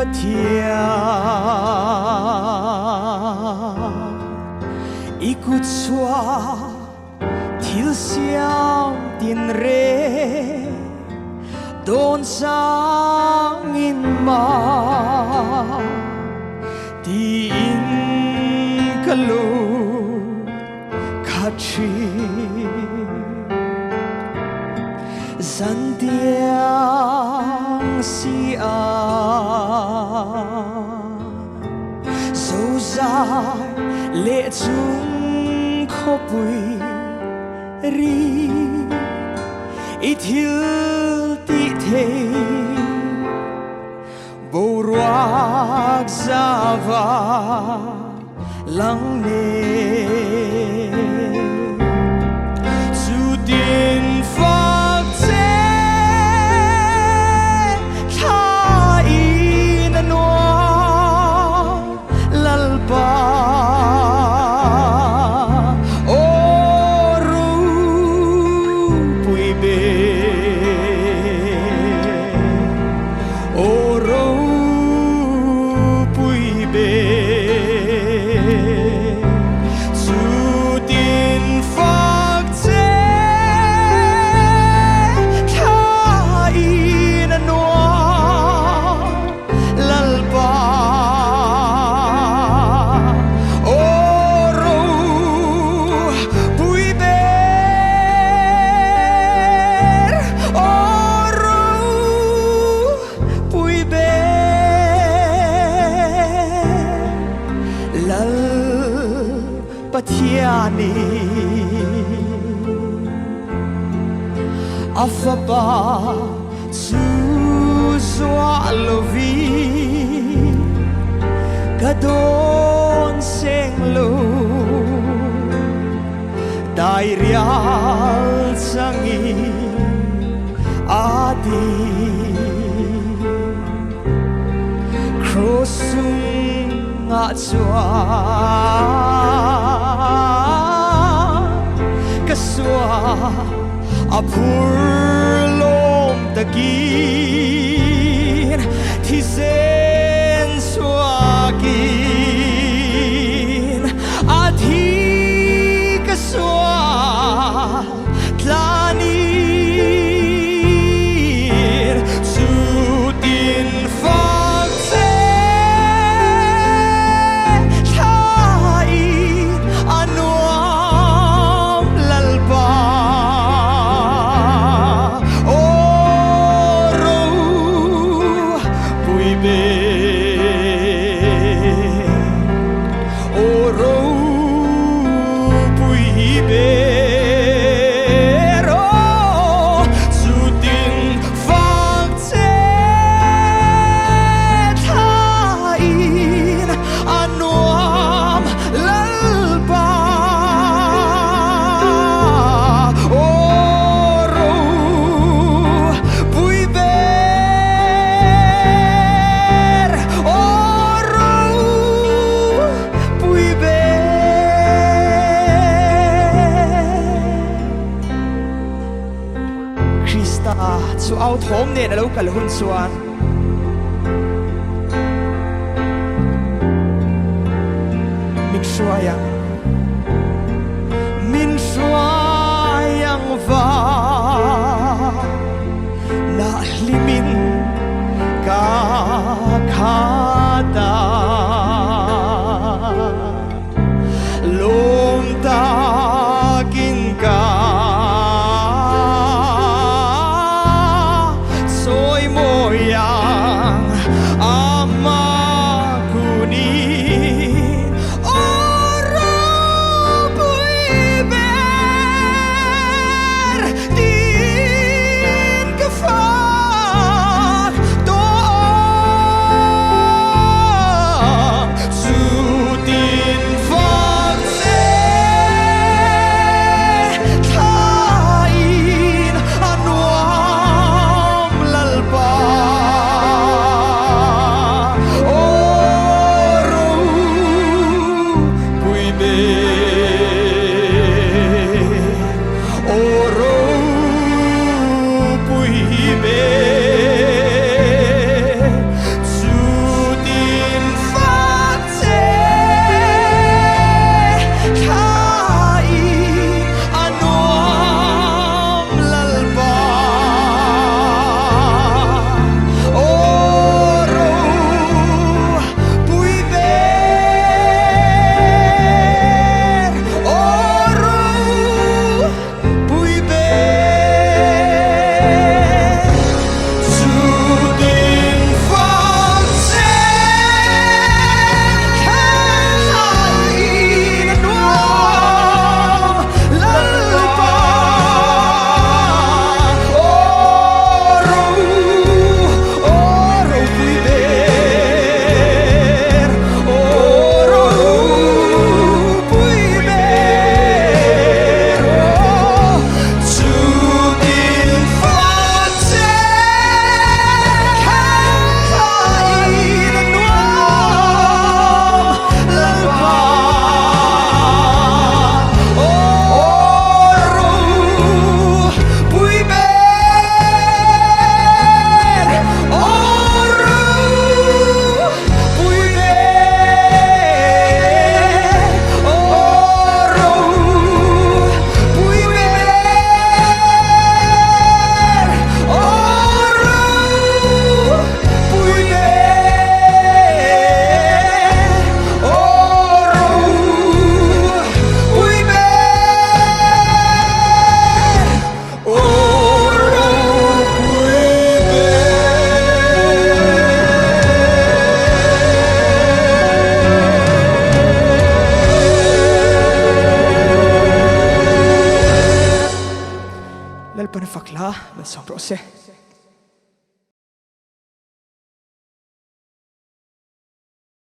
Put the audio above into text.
Pathianni Chawhnu thil siam tin re don sang in ma ti in kalu khachi zantiang si a dấu dài lệ chung Kohhran ri ít hiu ti thế bầu ruak ra va lắng nề dù tiền phật thế tha in noa lal ba Pathianni afaba su swalovi kadon senglo dai rial sangi adi krosung ngachwa kaswa apur lom tagin thi sen swagin athi kaswa tlanir sutin su ao thom ne na lo kal hun chuan min shwayang va na limin ka khada lom ta kin ka Ama kuni oro lalpan fakla ban som pro se